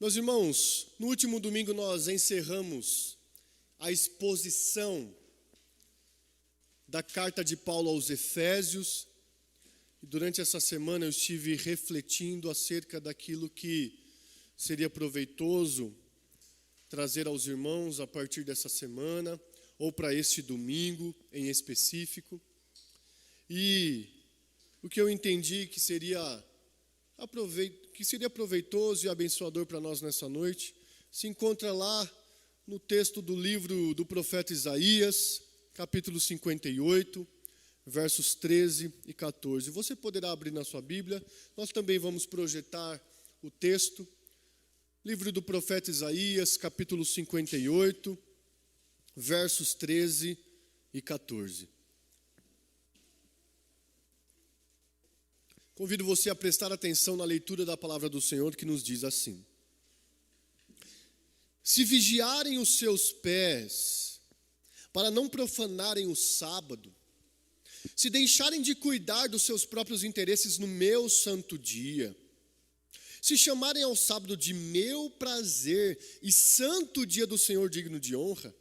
Meus irmãos, no último domingo nós encerramos a exposição da carta de Paulo aos Efésios. E durante essa semana eu estive refletindo acerca daquilo que seria proveitoso trazer aos irmãos a partir dessa semana, ou para este domingo em específico. E o que eu entendi que seria proveitoso e abençoador para nós nessa noite, se encontra lá no texto do livro do profeta Isaías, capítulo 58, versos 13 e 14. Você poderá abrir na sua Bíblia, nós também vamos projetar o texto. Livro do profeta Isaías, capítulo 58, versos 13 e 14. Convido você a prestar atenção na leitura da palavra do Senhor, que nos diz assim: Se vigiarem os seus pés, para não profanarem o sábado, se deixarem de cuidar dos seus próprios interesses no meu santo dia, se chamarem ao sábado de meu prazer e santo dia do Senhor digno de honra,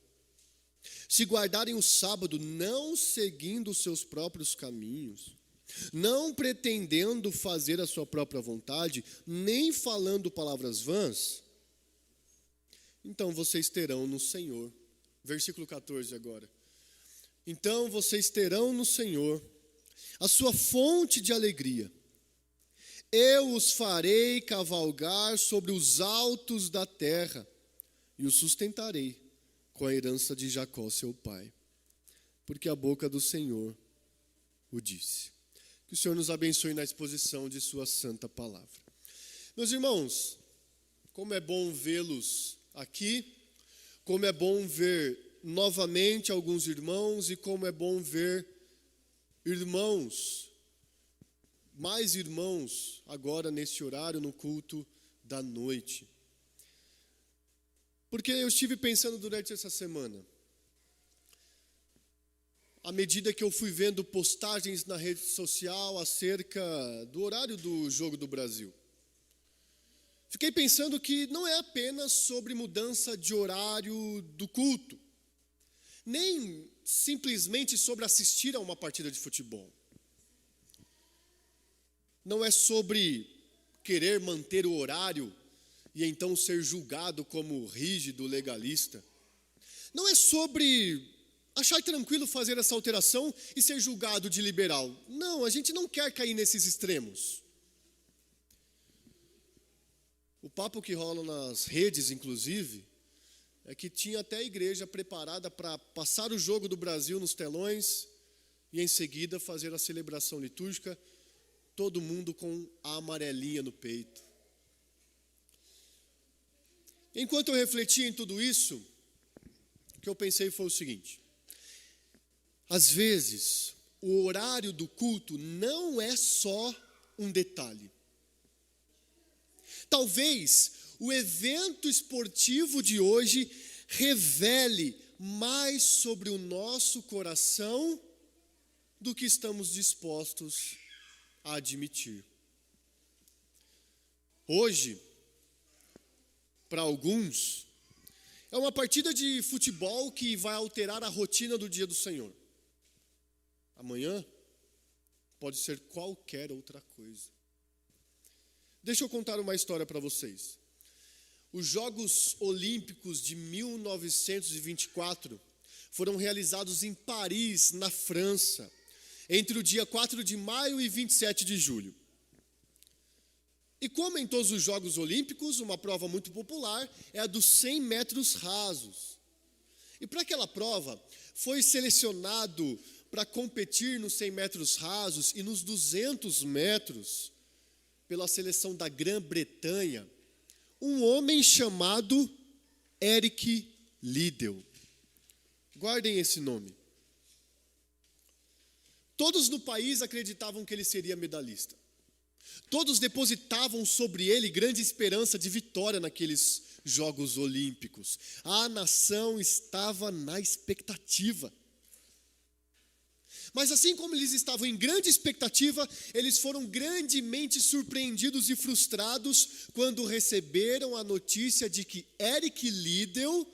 se guardarem o sábado não seguindo os seus próprios caminhos, não pretendendo fazer a sua própria vontade, nem falando palavras vãs, então vocês terão no Senhor. Versículo 14 agora. Então vocês terão no Senhor a sua fonte de alegria. Eu os farei cavalgar sobre os altos da terra e os sustentarei com a herança de Jacó, seu pai, porque a boca do Senhor o disse. Que o Senhor nos abençoe na exposição de sua santa palavra. Meus irmãos, como é bom vê-los aqui, como é bom ver novamente alguns irmãos e como é bom ver irmãos, mais irmãos agora nesse horário no culto da noite. Porque eu estive pensando durante essa semana, à medida que eu fui vendo postagens na rede social acerca do horário do Jogo do Brasil. Fiquei pensando que não é apenas sobre mudança de horário do culto, nem simplesmente sobre assistir a uma partida de futebol. Não é sobre querer manter o horário e então ser julgado como rígido, legalista. Não é sobre achar tranquilo fazer essa alteração e ser julgado de liberal. Não, a gente não quer cair nesses extremos. O papo que rola nas redes, inclusive, é que tinha até a igreja preparada para passar o jogo do Brasil nos telões e em seguida fazer a celebração litúrgica, todo mundo com a amarelinha no peito. Enquanto eu refletia em tudo isso, o que eu pensei foi o seguinte: às vezes, o horário do culto não é só um detalhe. Talvez o evento esportivo de hoje revele mais sobre o nosso coração do que estamos dispostos a admitir. Hoje, para alguns, é uma partida de futebol que vai alterar a rotina do dia do Senhor. Amanhã pode ser qualquer outra coisa. Deixa eu contar uma história para vocês. Os Jogos Olímpicos de 1924 foram realizados em Paris, na França, entre o dia 4 de maio e 27 de julho. E como em todos os Jogos Olímpicos, uma prova muito popular é a dos 100 metros rasos. E para aquela prova, foi selecionado para competir nos 100 metros rasos e nos 200 metros, pela seleção da Grã-Bretanha, um homem chamado Eric Liddell. Guardem esse nome. Todos no país acreditavam que ele seria medalhista. Todos depositavam sobre ele grande esperança de vitória naqueles Jogos Olímpicos. A nação estava na expectativa. Mas assim como eles estavam em grande expectativa, eles foram grandemente surpreendidos e frustrados quando receberam a notícia de que Eric Liddell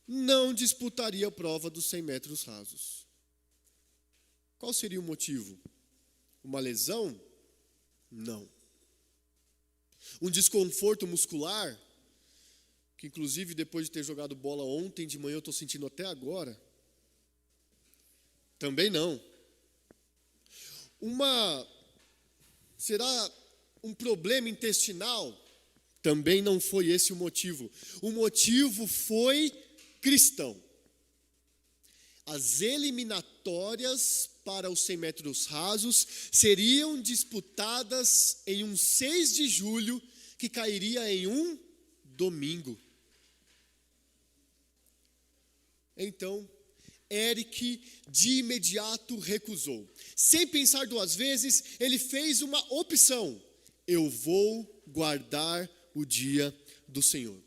não disputaria a prova dos 100 metros rasos. Qual seria o motivo? Uma lesão? Não. Um desconforto muscular? Que inclusive depois de ter jogado bola ontem de manhã eu estou sentindo até agora? Também não. Será um problema intestinal? Também não foi esse o motivo. O motivo foi cristão. As eliminatórias para os 100 metros rasos seriam disputadas em um 6 de julho, que cairia em um domingo. Então, Eric de imediato recusou. Sem pensar duas vezes, ele fez uma opção: eu vou guardar o dia do Senhor.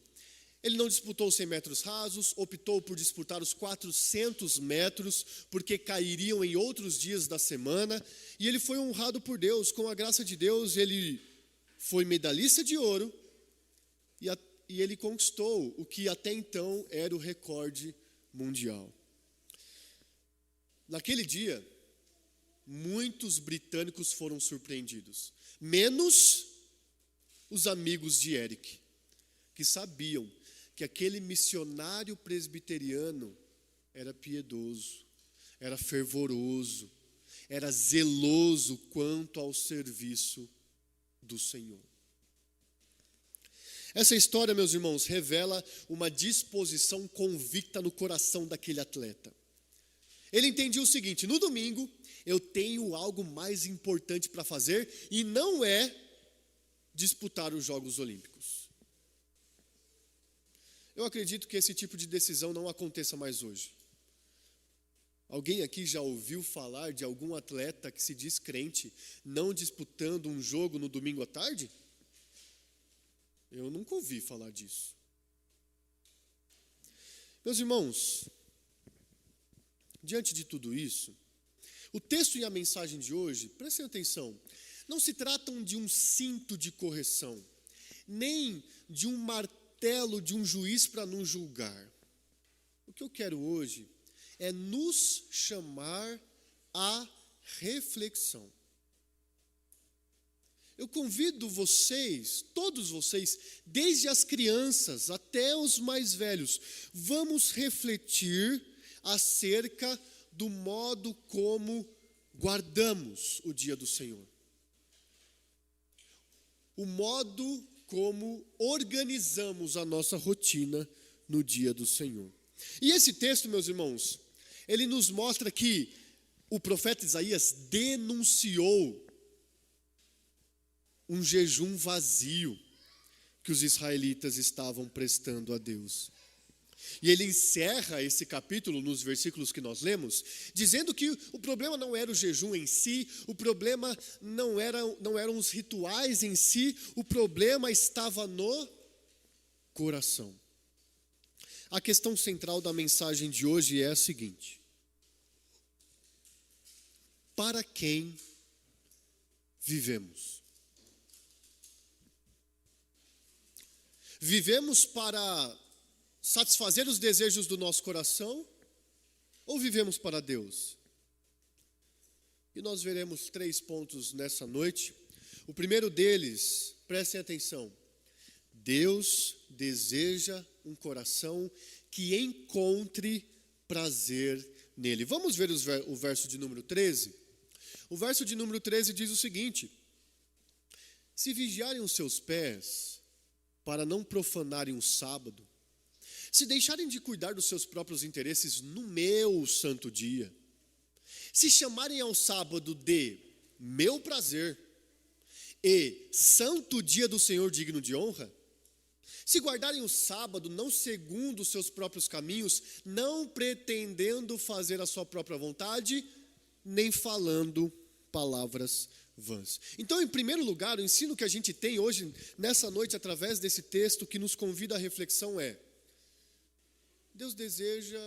Ele não disputou os 100 metros rasos, optou por disputar os 400 metros, porque cairiam em outros dias da semana, e ele foi honrado por Deus. Com a graça de Deus, ele foi medalhista de ouro, e ele conquistou o que até então era o recorde mundial. Naquele dia, muitos britânicos foram surpreendidos, menos os amigos de Eric, que sabiam que aquele missionário presbiteriano era piedoso, era fervoroso, era zeloso quanto ao serviço do Senhor. Essa história, meus irmãos, revela uma disposição convicta no coração daquele atleta. Ele entendia o seguinte: no domingo eu tenho algo mais importante para fazer, e não é disputar os Jogos Olímpicos. Eu acredito que esse tipo de decisão não aconteça mais hoje. Alguém aqui já ouviu falar de algum atleta que se diz crente não disputando um jogo no domingo à tarde? Eu nunca ouvi falar disso. Meus irmãos, diante de tudo isso, o texto e a mensagem de hoje, prestem atenção, não se tratam de um cinto de correção, nem de um martelo de um juiz para nos julgar. O que eu quero hoje é nos chamar à reflexão. Eu convido vocês, todos vocês, desde as crianças até os mais velhos, vamos refletir acerca do modo como guardamos o dia do Senhor. O modo como organizamos a nossa rotina no dia do Senhor. E esse texto, meus irmãos, ele nos mostra que o profeta Isaías denunciou um jejum vazio que os israelitas estavam prestando a Deus. E ele encerra esse capítulo nos versículos que nós lemos, dizendo que o problema não era o jejum em si, o problema não eram os rituais em si, o problema estava no coração. A questão central da mensagem de hoje é a seguinte: para quem vivemos? Vivemos para satisfazer os desejos do nosso coração ou vivemos para Deus? E nós veremos 3 pontos nessa noite. O primeiro deles, prestem atenção: Deus deseja um coração que encontre prazer nele. Vamos ver o verso de número 13? O verso de número 13 diz o seguinte: se vigiarem os seus pés para não profanarem o sábado, se deixarem de cuidar dos seus próprios interesses no meu santo dia, se chamarem ao sábado de meu prazer e santo dia do Senhor digno de honra, se guardarem o sábado não segundo os seus próprios caminhos, não pretendendo fazer a sua própria vontade, nem falando palavras vãs. Então, em primeiro lugar, o ensino que a gente tem hoje, nessa noite, através desse texto que nos convida à reflexão é: Deus deseja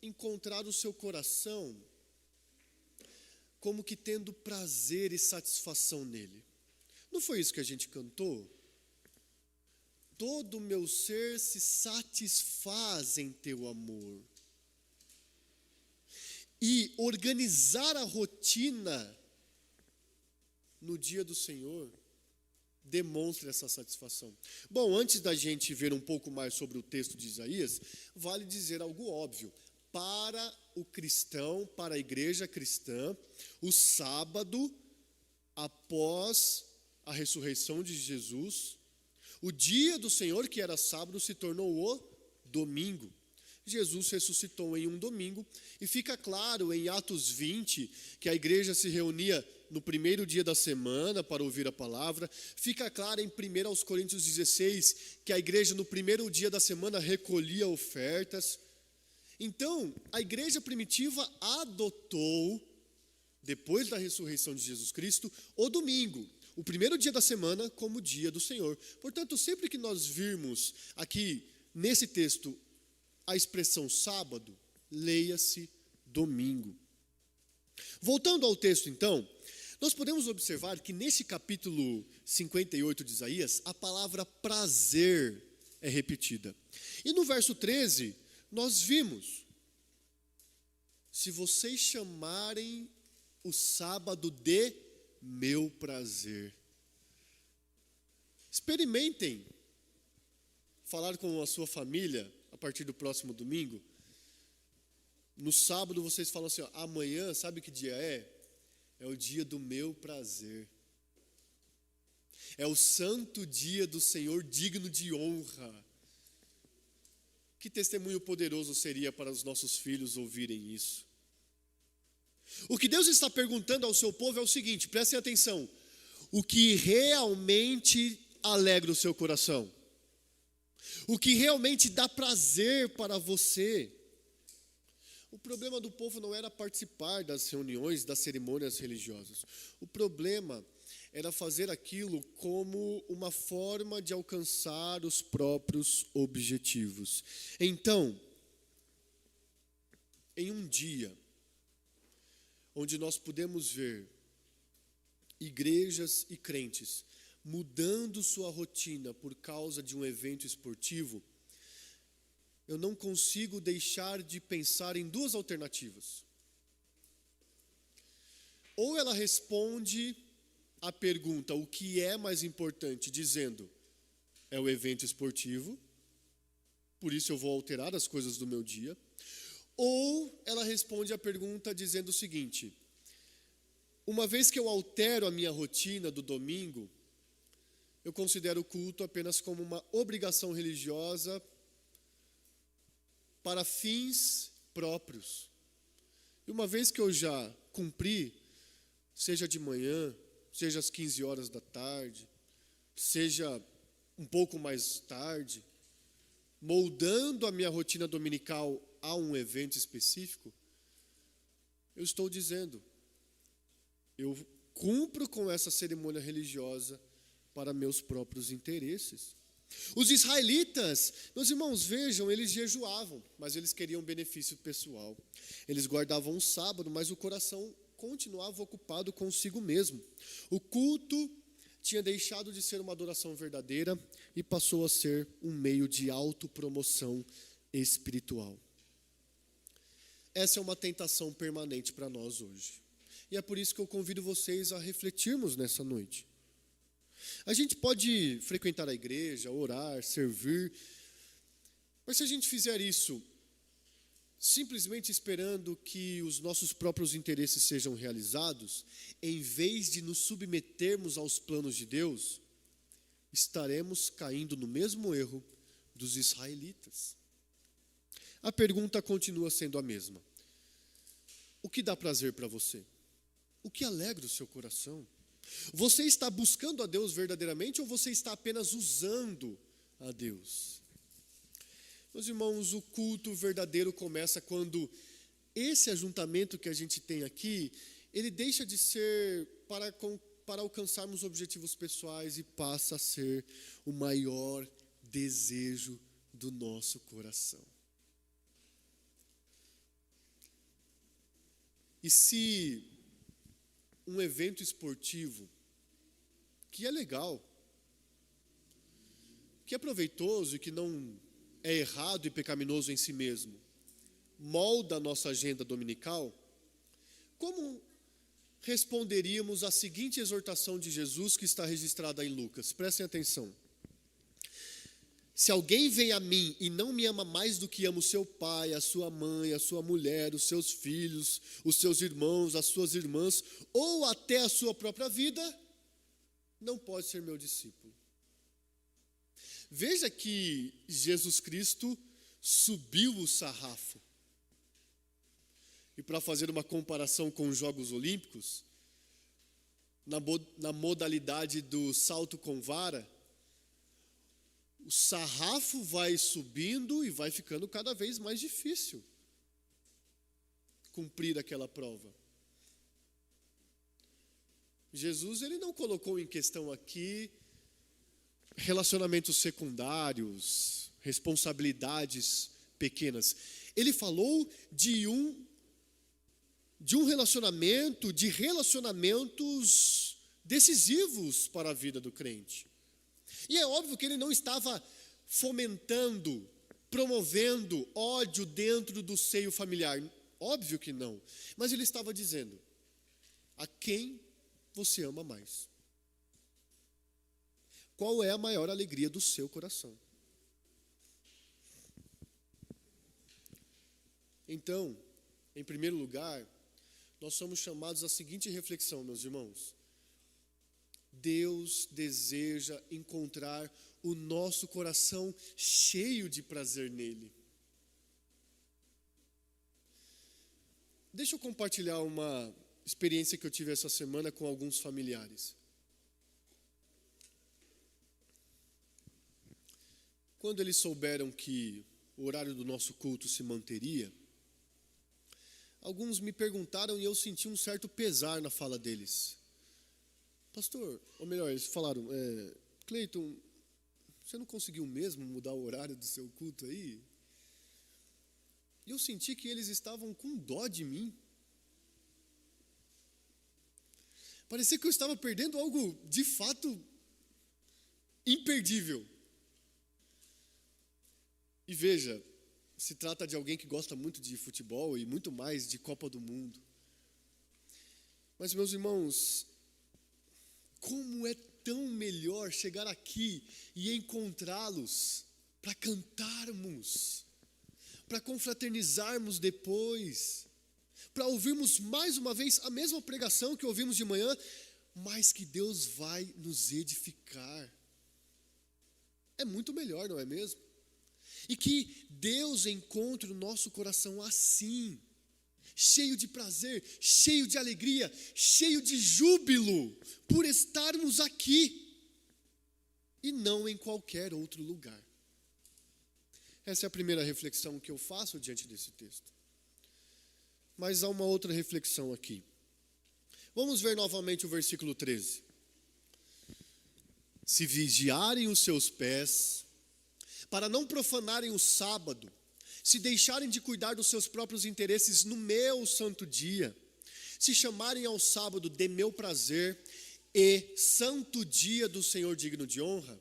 encontrar o seu coração como que tendo prazer e satisfação nele. Não foi isso que a gente cantou? Todo o meu ser se satisfaz em teu amor. E organizar a rotina no dia do Senhor demonstra essa satisfação. Bom, antes da gente ver um pouco mais sobre o texto de Isaías, vale dizer algo óbvio. Para o cristão, para a igreja cristã, o sábado, após a ressurreição de Jesus, o dia do Senhor, que era sábado, se tornou o domingo. Jesus ressuscitou em um domingo, e fica claro em Atos 20, que a igreja se reunia no primeiro dia da semana para ouvir a palavra. Fica claro em 1 Coríntios 16, que a igreja no primeiro dia da semana recolhia ofertas. Então, a igreja primitiva adotou, depois da ressurreição de Jesus Cristo, o domingo, o primeiro dia da semana, como dia do Senhor. Portanto, sempre que nós virmos aqui nesse texto a expressão sábado, leia-se domingo. Voltando ao texto, então, nós podemos observar que nesse capítulo 58 de Isaías, a palavra prazer é repetida. E no verso 13, nós vimos: se vocês chamarem o sábado de meu prazer. Experimentem falar com a sua família a partir do próximo domingo. No sábado vocês falam assim: ó, amanhã, sabe que dia é? É o dia do meu prazer. É o santo dia do Senhor, digno de honra. Que testemunho poderoso seria para os nossos filhos ouvirem isso. O que Deus está perguntando ao seu povo é o seguinte, prestem atenção: o que realmente alegra o seu coração? O que realmente dá prazer para você? O problema do povo não era participar das reuniões, das cerimônias religiosas. O problema era fazer aquilo como uma forma de alcançar os próprios objetivos. Então, em um dia onde nós podemos ver igrejas e crentes mudando sua rotina por causa de um evento esportivo, eu não consigo deixar de pensar em duas alternativas. Ou ela responde a pergunta, o que é mais importante, dizendo, é o evento esportivo, por isso eu vou alterar as coisas do meu dia. Ou ela responde a pergunta dizendo o seguinte: uma vez que eu altero a minha rotina do domingo, eu considero o culto apenas como uma obrigação religiosa para fins próprios. E uma vez que eu já cumpri, seja de manhã, seja às 15 horas da tarde, seja um pouco mais tarde, moldando a minha rotina dominical a um evento específico, eu estou dizendo, eu cumpro com essa cerimônia religiosa para meus próprios interesses. Os israelitas, meus irmãos, vejam, eles jejuavam, mas eles queriam benefício pessoal. Eles guardavam o sábado, mas o coração continuava ocupado consigo mesmo. O culto tinha deixado de ser uma adoração verdadeira e passou a ser um meio de autopromoção espiritual. Essa é uma tentação permanente para nós hoje. E é por isso que eu convido vocês a refletirmos nessa noite. A gente pode frequentar a igreja, orar, servir, mas se a gente fizer isso simplesmente esperando que os nossos próprios interesses sejam realizados, em vez de nos submetermos aos planos de Deus, estaremos caindo no mesmo erro dos israelitas. A pergunta continua sendo a mesma: o que dá prazer para você? O que alegra o seu coração? Você está buscando a Deus verdadeiramente ou você está apenas usando a Deus? Meus irmãos, o culto verdadeiro começa quando esse ajuntamento que a gente tem aqui, ele deixa de ser para alcançarmos objetivos pessoais e passa a ser o maior desejo do nosso coração. E se um evento esportivo que é legal, que é proveitoso e que não é errado e pecaminoso em si mesmo, molda a nossa agenda dominical, como responderíamos à seguinte exortação de Jesus que está registrada em Lucas? Prestem atenção. Se alguém vem a mim e não me ama mais do que ama o seu pai, a sua mãe, a sua mulher, os seus filhos, os seus irmãos, as suas irmãs, ou até a sua própria vida, não pode ser meu discípulo. Veja que Jesus Cristo subiu o sarrafo. E para fazer uma comparação com os Jogos Olímpicos, na modalidade do salto com vara, o sarrafo vai subindo e vai ficando cada vez mais difícil cumprir aquela prova. Jesus, ele não colocou em questão aqui relacionamentos secundários, responsabilidades pequenas. Ele falou de um relacionamento, de relacionamentos decisivos para a vida do crente. E é óbvio que ele não estava fomentando, promovendo ódio dentro do seio familiar. Óbvio que não. Mas ele estava dizendo: a quem você ama mais? Qual é a maior alegria do seu coração? Então, em primeiro lugar, nós somos chamados à seguinte reflexão, meus irmãos. Deus deseja encontrar o nosso coração cheio de prazer nele. Deixa eu compartilhar uma experiência que eu tive essa semana com alguns familiares. Quando eles souberam que o horário do nosso culto se manteria, alguns me perguntaram e eu senti um certo pesar na fala deles. Pastor, ou melhor, eles falaram, Cleiton, você não conseguiu mesmo mudar o horário do seu culto aí? E eu senti que eles estavam com dó de mim. Parecia que eu estava perdendo algo de fato imperdível. E veja, se trata de alguém que gosta muito de futebol e muito mais de Copa do Mundo. Mas, meus irmãos, como é tão melhor chegar aqui e encontrá-los para cantarmos, para confraternizarmos depois, para ouvirmos mais uma vez a mesma pregação que ouvimos de manhã, mas que Deus vai nos edificar. É muito melhor, não é mesmo? E que Deus encontre o nosso coração assim, cheio de prazer, cheio de alegria, cheio de júbilo por estarmos aqui e não em qualquer outro lugar. Essa é a primeira reflexão que eu faço diante desse texto. Mas há uma outra reflexão aqui. Vamos ver novamente o versículo 13. Se vigiarem os seus pés, para não profanarem o sábado, se deixarem de cuidar dos seus próprios interesses no meu santo dia, se chamarem ao sábado de meu prazer e santo dia do Senhor digno de honra,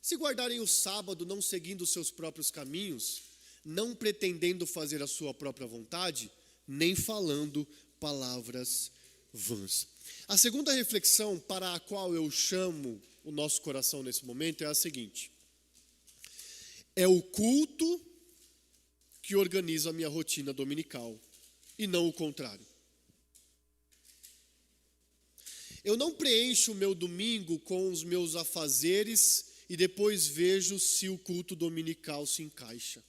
se guardarem o sábado não seguindo os seus próprios caminhos, não pretendendo fazer a sua própria vontade, nem falando palavras vãs. A segunda reflexão para a qual eu chamo o nosso coração nesse momento é a seguinte: é o culto que organiza a minha rotina dominical, e não o contrário. Eu não preencho o meu domingo com os meus afazeres e depois vejo se o culto dominical se encaixa.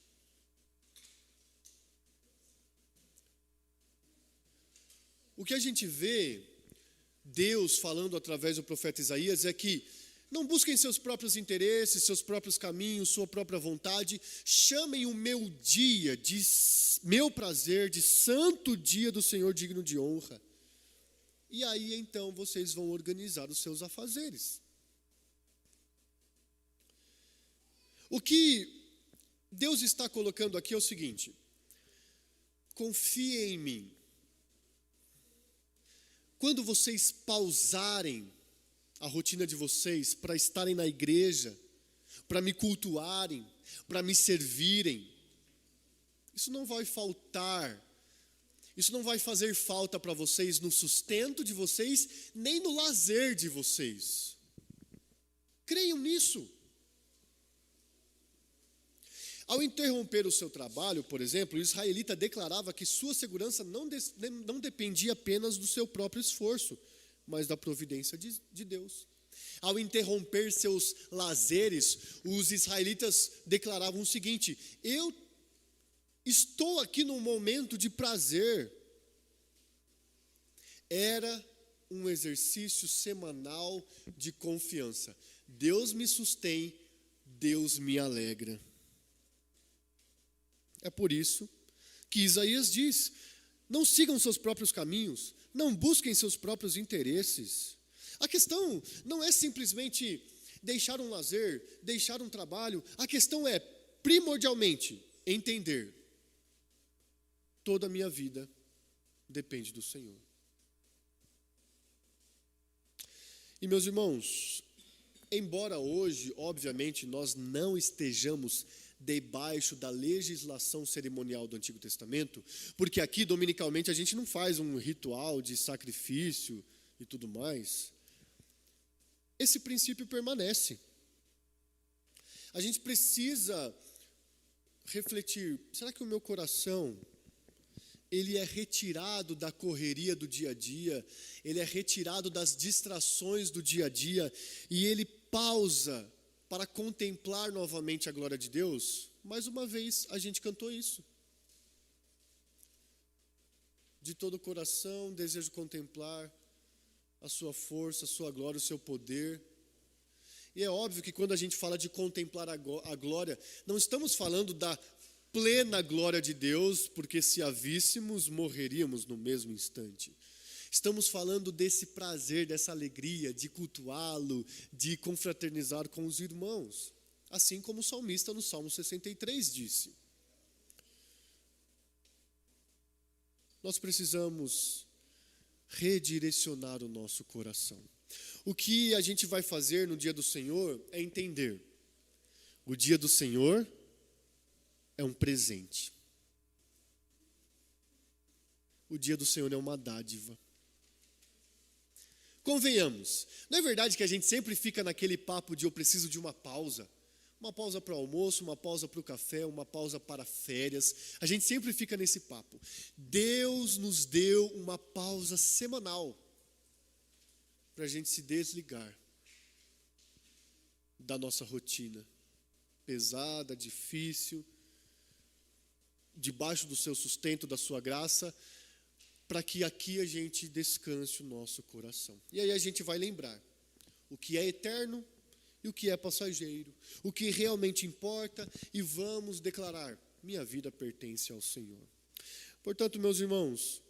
O que a gente vê Deus falando através do profeta Isaías é que não busquem seus próprios interesses, seus próprios caminhos, sua própria vontade. Chamem o meu dia de meu prazer, de santo dia do Senhor digno de honra. E aí então vocês vão organizar os seus afazeres. O que Deus está colocando aqui é o seguinte: confie em mim. quando vocês pausarem a rotina de vocês para estarem na igreja, para me cultuarem, para me servirem, isso não vai faltar, isso não vai fazer falta para vocês no sustento de vocês, nem no lazer de vocês. Creiam nisso. Ao interromper o seu trabalho, por exemplo, o israelita declarava que sua segurança não dependia apenas do seu próprio esforço, mas da providência de Deus. Ao interromper seus lazeres, os israelitas declaravam o seguinte: eu estou aqui num momento de prazer. Era um exercício semanal de confiança. Deus me sustém, Deus me alegra. É por isso que Isaías diz: não sigam seus próprios caminhos, não busquem seus próprios interesses. A questão não é simplesmente deixar um lazer, deixar um trabalho. A questão é, primordialmente, entender: toda a minha vida depende do Senhor. E, meus irmãos, embora hoje, obviamente, nós não estejamos debaixo da legislação cerimonial do Antigo Testamento, porque aqui, dominicalmente, a gente não faz um ritual de sacrifício e tudo mais, esse princípio permanece. A gente precisa refletir: será que o meu coração, ele é retirado da correria do dia a dia, ele é retirado das distrações do dia a dia, e ele pausa para contemplar novamente a glória de Deus? Mais uma vez, a gente cantou isso. De todo o coração, desejo contemplar a sua força, a sua glória, o seu poder. E é óbvio que quando a gente fala de contemplar a glória, não estamos falando da plena glória de Deus, porque se a víssemos, morreríamos no mesmo instante. Estamos falando desse prazer, dessa alegria de cultuá-lo, de confraternizar com os irmãos. Assim como o salmista no Salmo 63 disse. Nós precisamos redirecionar o nosso coração. O que a gente vai fazer no dia do Senhor é entender: o dia do Senhor é um presente. O dia do Senhor é uma dádiva. Convenhamos, não é verdade que a gente sempre fica naquele papo de eu preciso de uma pausa para o almoço, uma pausa para o café, uma pausa para férias. A gente sempre fica nesse papo. Deus nos deu uma pausa semanal para a gente se desligar da nossa rotina pesada, difícil, debaixo do seu sustento, da sua graça, para que aqui a gente descanse o nosso coração. E aí a gente vai lembrar o que é eterno e o que é passageiro, o que realmente importa, e vamos declarar: minha vida pertence ao Senhor. Portanto, meus irmãos,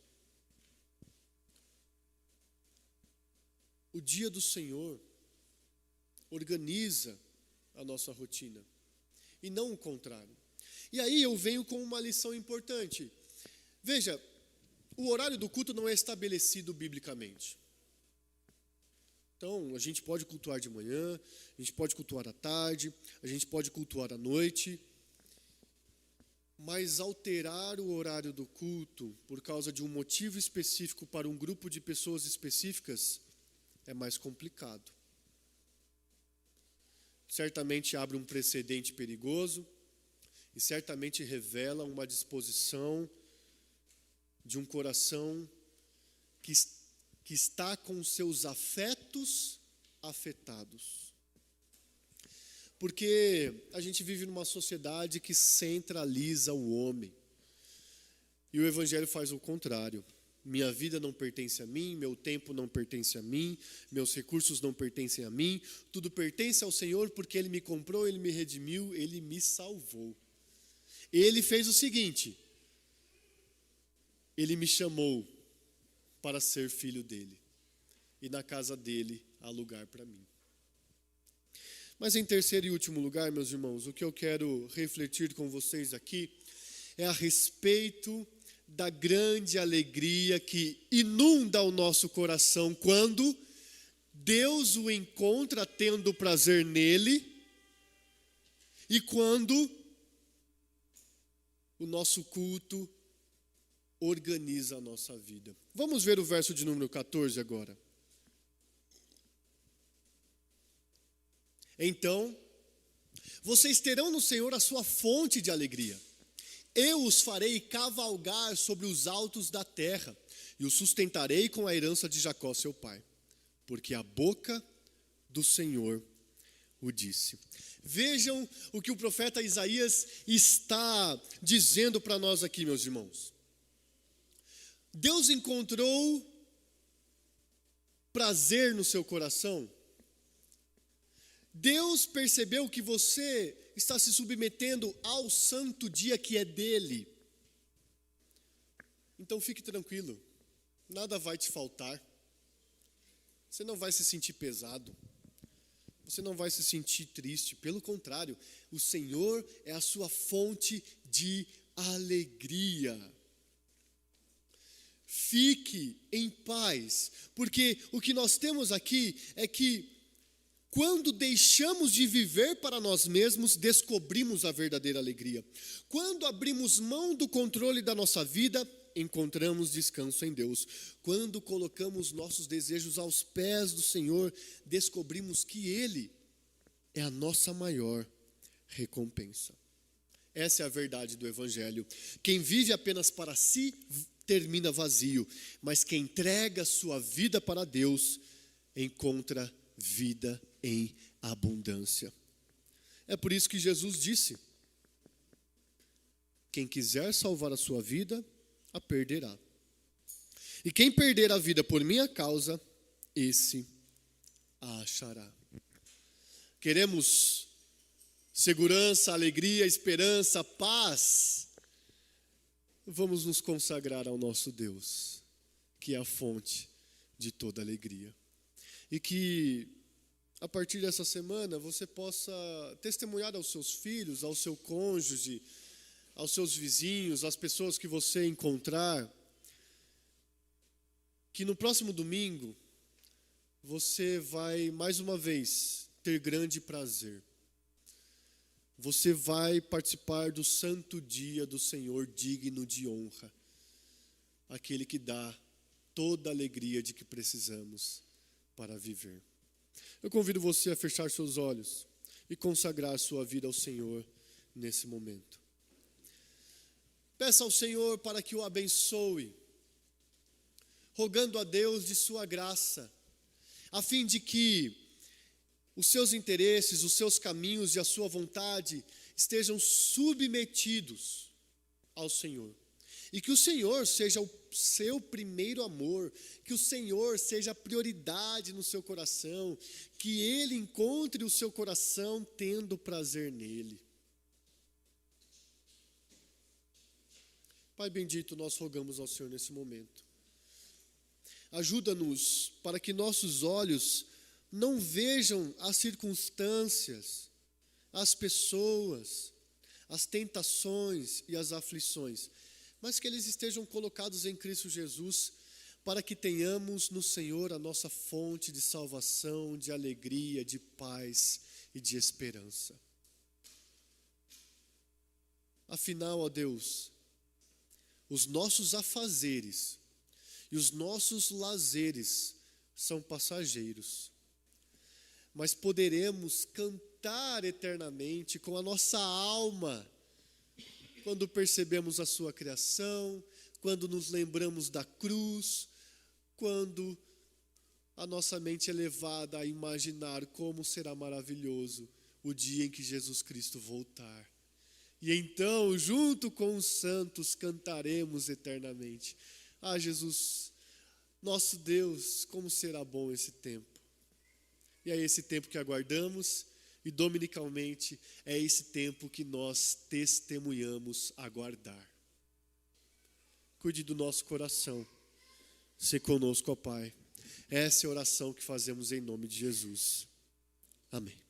o dia do Senhor organiza a nossa rotina, e não o contrário. E aí eu venho com uma lição importante. Veja, o horário do culto não é estabelecido biblicamente. Então, a gente pode cultuar de manhã, a gente pode cultuar à tarde, a gente pode cultuar à noite, mas alterar o horário do culto por causa de um motivo específico para um grupo de pessoas específicas é mais complicado. Certamente abre um precedente perigoso e certamente revela uma disposição de um coração que está com seus afetos afetados. Porque a gente vive numa sociedade que centraliza o homem. E o Evangelho faz o contrário. Minha vida não pertence a mim, meu tempo não pertence a mim, meus recursos não pertencem a mim, tudo pertence ao Senhor porque Ele me comprou, Ele me redimiu, Ele me salvou. Ele fez o seguinte: Ele me chamou para ser filho dele, e na casa dele há lugar para mim. Mas em terceiro e último lugar, meus irmãos, o que eu quero refletir com vocês aqui é a respeito da grande alegria que inunda o nosso coração quando Deus o encontra tendo prazer nele e quando o nosso culto organiza a nossa vida. Vamos ver o verso de número 14 agora. Então, vocês terão no Senhor a sua fonte de alegria. Eu os farei cavalgar sobre os altos da terra e os sustentarei com a herança de Jacó, seu pai, porque a boca do Senhor o disse. Vejam o que o profeta Isaías está dizendo para nós aqui, meus irmãos. Deus encontrou prazer no seu coração. Deus percebeu que você está se submetendo ao santo dia que é dele. Então fique tranquilo, nada vai te faltar. Você não vai se sentir pesado. Você não vai se sentir triste. Pelo contrário, o Senhor é a sua fonte de alegria. Fique em paz, porque o que nós temos aqui é que quando deixamos de viver para nós mesmos, descobrimos a verdadeira alegria. Quando abrimos mão do controle da nossa vida, encontramos descanso em Deus. Quando colocamos nossos desejos aos pés do Senhor, descobrimos que Ele é a nossa maior recompensa. Essa é a verdade do Evangelho. Quem vive apenas para si, termina vazio, mas quem entrega sua vida para Deus, encontra vida em abundância. É por isso que Jesus disse: quem quiser salvar a sua vida, a perderá. E quem perder a vida por minha causa, esse a achará. Queremos segurança, alegria, esperança, paz. Vamos nos consagrar ao nosso Deus, que é a fonte de toda alegria. E que, a partir dessa semana, você possa testemunhar aos seus filhos, ao seu cônjuge, aos seus vizinhos, às pessoas que você encontrar, que no próximo domingo, você vai, mais uma vez, ter grande prazer. Você vai participar do santo dia do Senhor, digno de honra. Aquele que dá toda a alegria de que precisamos para viver. Eu convido você a fechar seus olhos e consagrar sua vida ao Senhor nesse momento. Peça ao Senhor para que o abençoe, rogando a Deus de sua graça, a fim de que os seus interesses, os seus caminhos e a sua vontade estejam submetidos ao Senhor. E que o Senhor seja o seu primeiro amor, que o Senhor seja a prioridade no seu coração, que Ele encontre o seu coração tendo prazer nele. Pai bendito, nós rogamos ao Senhor nesse momento. Ajuda-nos para que nossos olhos não vejam as circunstâncias, as pessoas, as tentações e as aflições, mas que eles estejam colocados em Cristo Jesus, para que tenhamos no Senhor a nossa fonte de salvação, de alegria, de paz e de esperança. Afinal, ó Deus, os nossos afazeres e os nossos lazeres são passageiros, mas poderemos cantar eternamente com a nossa alma, quando percebemos a sua criação, quando nos lembramos da cruz, quando a nossa mente é levada a imaginar como será maravilhoso o dia em que Jesus Cristo voltar. E então, junto com os santos, cantaremos eternamente. Ah, Jesus, nosso Deus, como será bom esse tempo. E é esse tempo que aguardamos, e dominicalmente é esse tempo que nós testemunhamos aguardar. Cuide do nosso coração. Se conosco, ó Pai. Essa é a oração que fazemos em nome de Jesus. Amém.